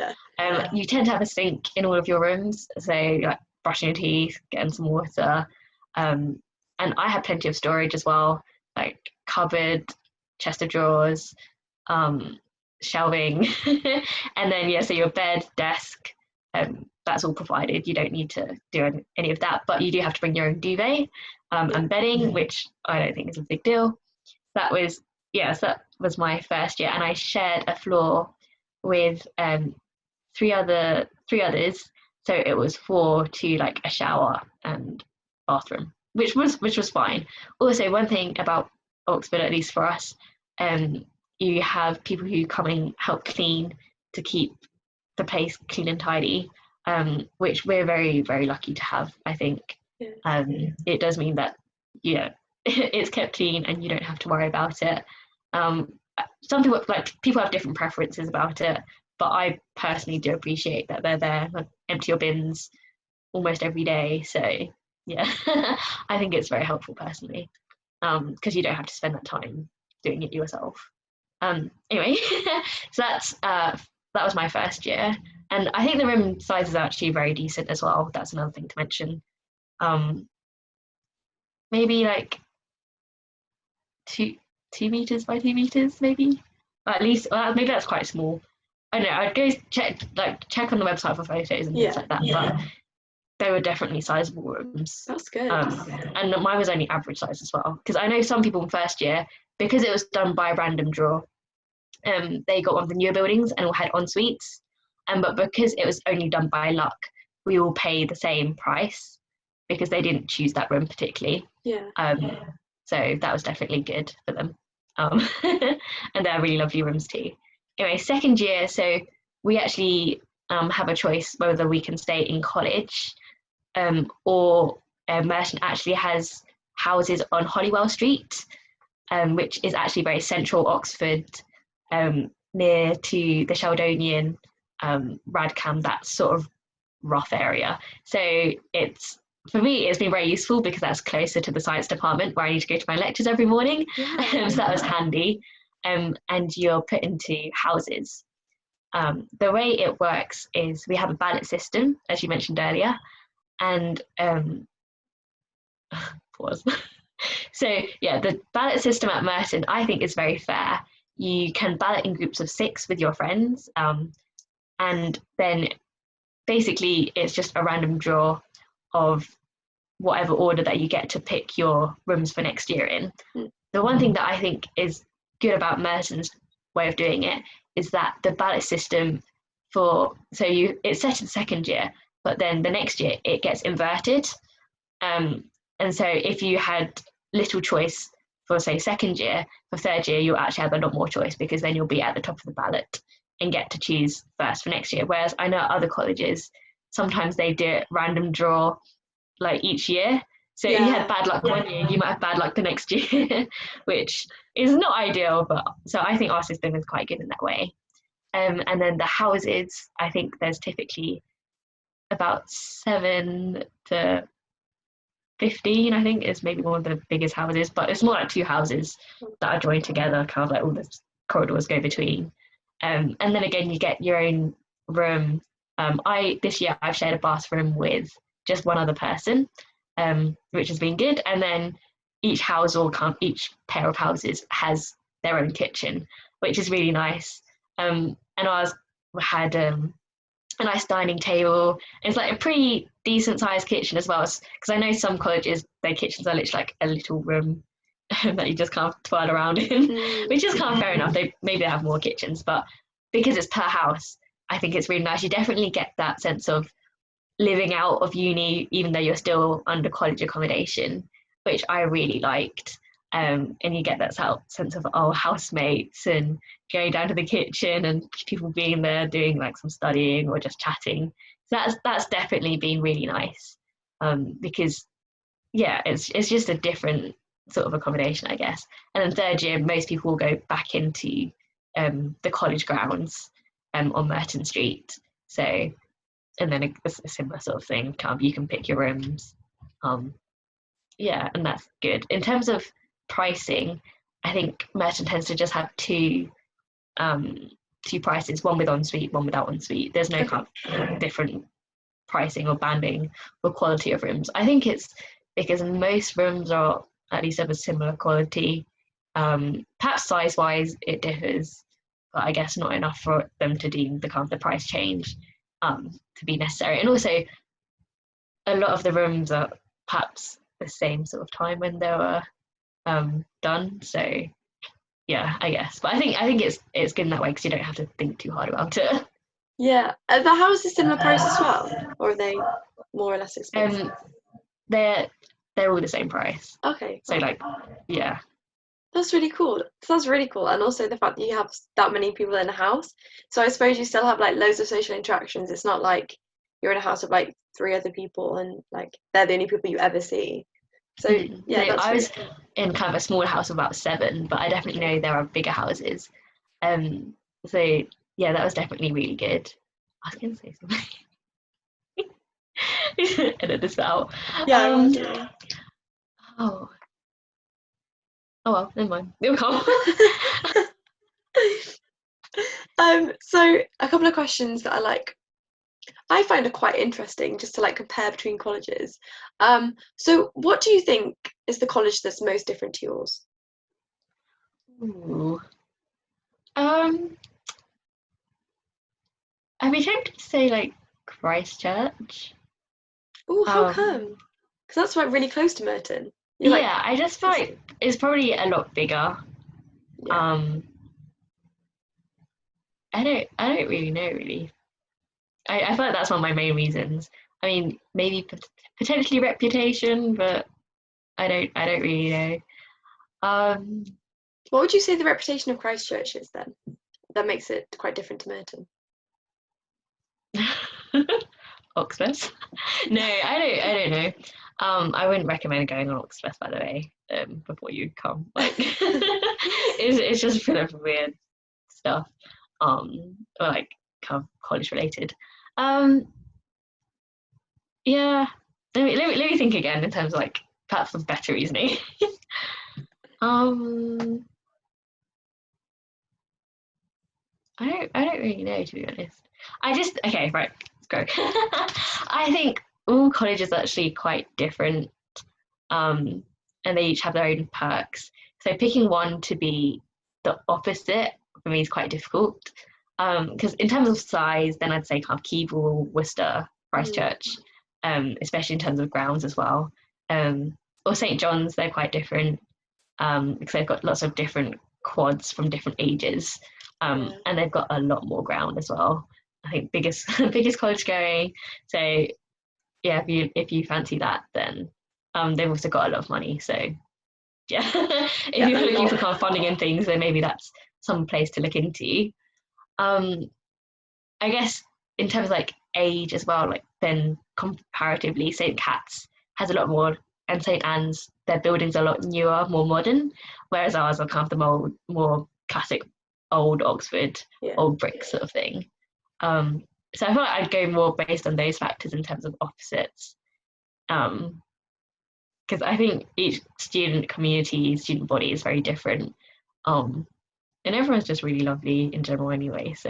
You tend to have a sink in all of your rooms, so like brushing your teeth, getting some water, and I had plenty of storage as well, like cupboard, chest of drawers, shelving, and then so your bed, desk, that's all provided. You don't need to do any of that, but you do have to bring your own duvet and bedding, which I don't think is a big deal. That was so that was my first year, and I shared a floor with three others. So it was 4 to like a shower and bathroom, which was fine. Also, one thing about Oxford, at least for us, you have people who come and help clean to keep the place clean and tidy, which we're very, very lucky to have, I think. It does mean that it's kept clean and you don't have to worry about it. Some people have different preferences about it, but I personally do appreciate that they're there, like, empty your bins almost every day. So yeah, I think it's very helpful personally, because you don't have to spend that time doing it yourself. Anyway, so that was my first year, and I think the room sizes are actually very decent as well. That's another thing to mention. Maybe like 2 meters by 2 meters, maybe. At least maybe that's quite small. I don't know. I'd go check on the website for photos and things like that. But they were definitely sizable rooms. That's good. And mine was only average size as well, because I know some people in first year, because it was done by a random draw, they got one of the newer buildings and all had en suites. But because it was only done by luck, we all pay the same price because they didn't choose that room particularly. So that was definitely good for them. And they're really lovely rooms too. Anyway, second year, so we actually have a choice whether we can stay in college, or Merton actually has houses on Holywell Street, which is actually very central Oxford, near to the Sheldonian, Radcam, that sort of rough area. So for me, it's been very useful because that's closer to the science department where I need to go to my lectures every morning. So that was handy. And you're put into houses. The way it works is we have a ballot system, as you mentioned earlier, and pause. So yeah, the ballot system at Merton, I think, is very fair. You can ballot in groups of 6 with your friends, and then basically it's just a random draw of whatever order that you get to pick your rooms for next year in. The one thing that I think is good about Merton's way of doing it is that the ballot system it's set in second year, but then the next year it gets inverted. And so if you had little choice for, say, second year, for third year you'll actually have a lot more choice, because then you'll be at the top of the ballot and get to choose first for next year. Whereas I know other colleges, sometimes they do it random draw like each year. So if you had bad luck one year, you might have bad luck the next year, which is not ideal. But so I think our system is quite good in that way. And then the houses, I think there's typically about 7 to 15, I think, is maybe one of the biggest houses, but it's more like 2 houses that are joined together, kind of like all the corridors go between. And then again, you get your own room. This year I've shared a bathroom with just one other person, which has been good. And then each pair of houses has their own kitchen, which is really nice. And ours had a nice dining table. It's like a pretty decent sized kitchen as well, because I know some colleges, their kitchens are literally like a little room that you just can't twirl around in, which is kind of fair enough. Maybe they have more kitchens, but because it's per house, I think it's really nice. You definitely get that sense of living out of uni, even though you're still under college accommodation, which I really liked. And you get that sense of housemates and going down to the kitchen and people being there doing like some studying or just chatting. So that's definitely been really nice, because it's just a different sort of accommodation, I guess. And then third year, most people will go back into the college grounds on Merton Street. So, and then a similar sort of thing. You can pick your rooms. And that's good. In terms of pricing, I think Merton tends to just have two prices, one with ensuite, one without ensuite. There's no kind of different pricing or banding for quality of rooms. I think it's because most rooms are at least of a similar quality. Perhaps size-wise it differs, but I guess not enough for them to deem the price change. to be necessary. And also, a lot of the rooms are perhaps the same sort of time when they were done. So yeah, I guess. But I think it's good in that way because you don't have to think too hard about it. Yeah. Are the houses similar price as well, or are they more or less expensive? They're all the same price. Okay. So like, yeah. That's really cool. That's really cool. And also the fact that you have that many people in a house. So I suppose you still have like loads of social interactions. It's not like you're in a house of like 3 other people and like they're the only people you ever see. So yeah, So that's I really was cool. in kind of a small house of about 7, but I definitely know there are bigger houses. So yeah, that was definitely really good. I was gonna say something. Edit this out. Yeah, I will do. Oh well, never mind. It'll come. So a couple of questions that I find are quite interesting just to like compare between colleges. So what do you think is the college that's most different to yours? Ooh. I'd be tempted to say like Christchurch. Oh, how come? Um, Because that's like really close to Merton. You're like, yeah, I just feel like it's probably a lot bigger. yeah. I don't really know really. I feel like that's one of my main reasons. I mean, maybe potentially reputation, but I don't really know. What would you say the reputation of Christchurch is then? That makes it quite different to Merton. Oxford. No, I don't know. I wouldn't recommend going on Oxford, by the way, before you come. Like, it's just full of weird stuff, or like kind of college related. Yeah. Let me think again in terms of like perhaps some better reasoning. um, I don't really know, to be honest. Okay, right, let's go. I think all colleges are actually quite different, and they each have their own perks. So picking one to be the opposite for me is quite difficult. Because in terms of size, then I'd say kind of Keble, Worcester, Christchurch, especially in terms of grounds as well. Or St John's, they're quite different because they've got lots of different quads from different ages, and they've got a lot more ground as well. I think biggest biggest college going. So yeah, if you fancy that, then they've also got a lot of money. So yeah, if you're looking for kind of funding and things, then maybe that's some place to look into. I guess in terms of like age as well, like then comparatively, St. Cat's has a lot more, and St. Anne's, their buildings are a lot newer, more modern, whereas ours are kind of the more classic old Oxford, old brick sort of thing. So I feel like I'd go more based on those factors in terms of opposites. Because I think each student community, student body is very different. And everyone's just really lovely in general anyway. So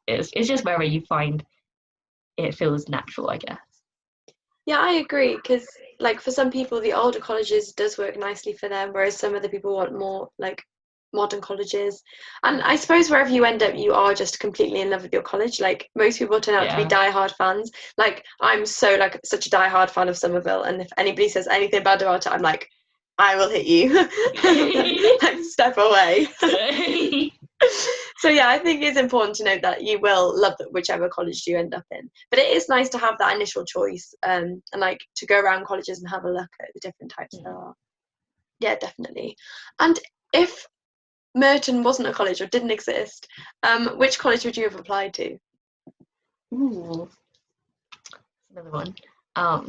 it's just wherever you find it feels natural, I guess. Yeah, I agree. Because like for some people, the older colleges does work nicely for them, whereas some other people want more like modern colleges. And I suppose wherever you end up, you are just completely in love with your college. Like most people turn out to be diehard fans. Like I'm like such a diehard fan of Somerville, and if anybody says anything bad about it, I'm like, I will hit you. Like step away. So yeah, I think it's important to note that you will love whichever college you end up in. But it is nice to have that initial choice, and like to go around colleges and have a look at the different types there are. Yeah, definitely. And if Merton wasn't a college or didn't exist, which college would you have applied to? Ooh, another one. I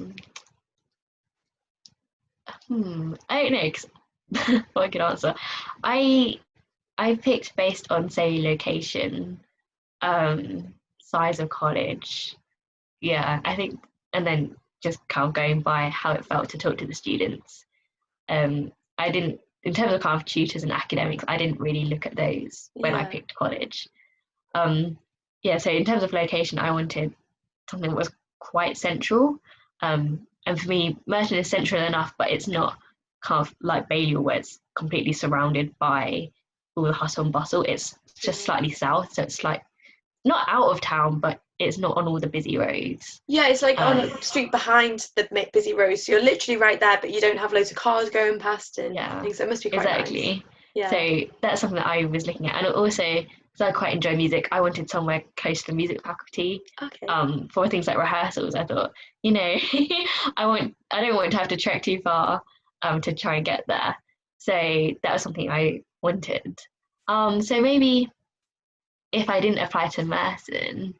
don't know, because I could answer. I picked based on, say, location, size of college. Yeah, I think, and then just kind of going by how it felt to talk to the students. I didn't, in terms of kind of tutors and academics, I didn't really look at those when I picked college. Yeah, so in terms of location, I wanted something that was quite central. And for me, Merton is central enough, but it's not kind of like Balliol, where it's completely surrounded by all the hustle and bustle. It's just slightly south, so it's like not out of town, but it's not on all the busy roads. Yeah, it's like on a street behind the busy roads. So you're literally right there, but you don't have loads of cars going past and things. So it must be quite exactly. nice. Yeah. So that's something that I was looking at. And also, because I quite enjoy music, I wanted somewhere close to the music faculty. Okay. For things like rehearsals, I thought, you know, I don't want to have to trek too far to try and get there. So that was something I wanted. So maybe if I didn't apply to Merton,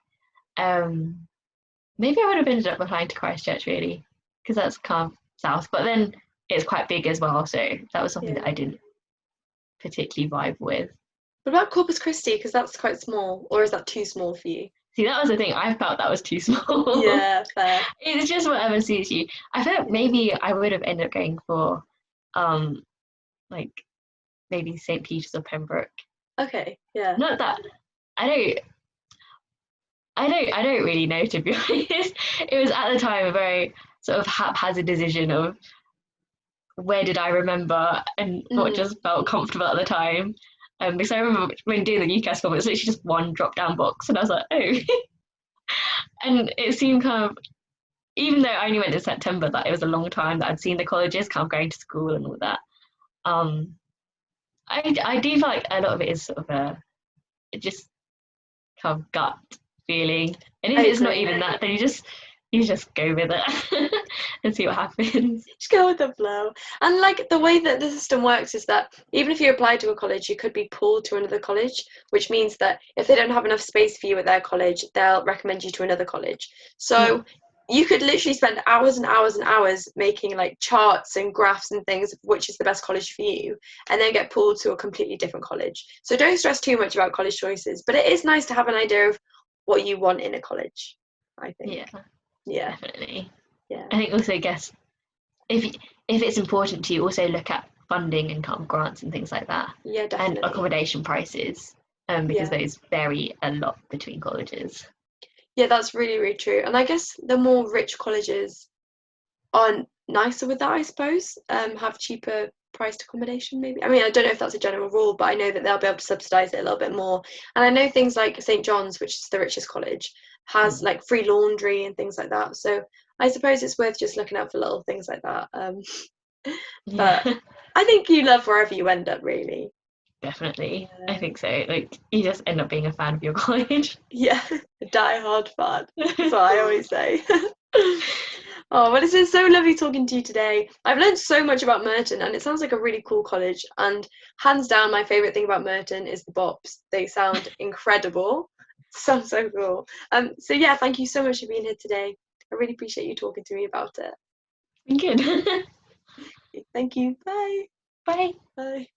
maybe I would have ended up applying to Christchurch, really, because that's kind of south. But then it's quite big as well, so that was something that I didn't particularly vibe with. What about Corpus Christi? Because that's quite small, or is that too small for you? See, that was the thing. I felt that was too small. Yeah, fair. It's just whatever suits you. I felt maybe I would have ended up going for, like maybe St. Peter's or Pembroke. Okay, yeah. Not that I don't really know, to be honest. It was at the time a very sort of haphazard decision of where did I remember and what just felt comfortable at the time. Because I remember when doing the Newcastle one, it was literally just one drop down box, and I was like, oh. And it seemed kind of, even though I only went in September, that it was a long time that I'd seen the colleges, kind of going to school and all that. I do feel like a lot of it is sort of just kind of gut feeling, and if it's not even that, then you just go with it and see what happens. Just go with the flow. And like the way that the system works is that even if you apply to a college, you could be pulled to another college, which means that if they don't have enough space for you at their college, they'll recommend you to another college. So you could literally spend hours and hours and hours making like charts and graphs and things of which is the best college for you, and then get pulled to a completely different college. So don't stress too much about college choices, but it is nice to have an idea of what you want in a college, I think. Yeah, definitely. Yeah, I think also, I guess if it's important to you, also look at funding and kind of grants and things like that. Yeah, definitely. And accommodation prices, because those vary a lot between colleges. Yeah, that's really, really true. And I guess the more rich colleges are nicer with that, I suppose, have cheaper priced accommodation, maybe. I mean, I don't know if that's a general rule, but I know that they'll be able to subsidise it a little bit more. And I know things like St. John's, which is the richest college, has like free laundry and things like that. So I suppose it's worth just looking out for little things like that. But I think you love wherever you end up, really. Definitely. I think so. Like, you just end up being a fan of your college. Yeah, a die-hard fan. That's what I always say. Oh, well, it's been so lovely talking to you today. I've learned so much about Merton, and it sounds like a really cool college. And hands down, my favourite thing about Merton is the bops. They sound incredible. Sounds so cool. So yeah, thank you so much for being here today. I really appreciate you talking to me about it. Good. Thank you. Bye. Bye. Bye.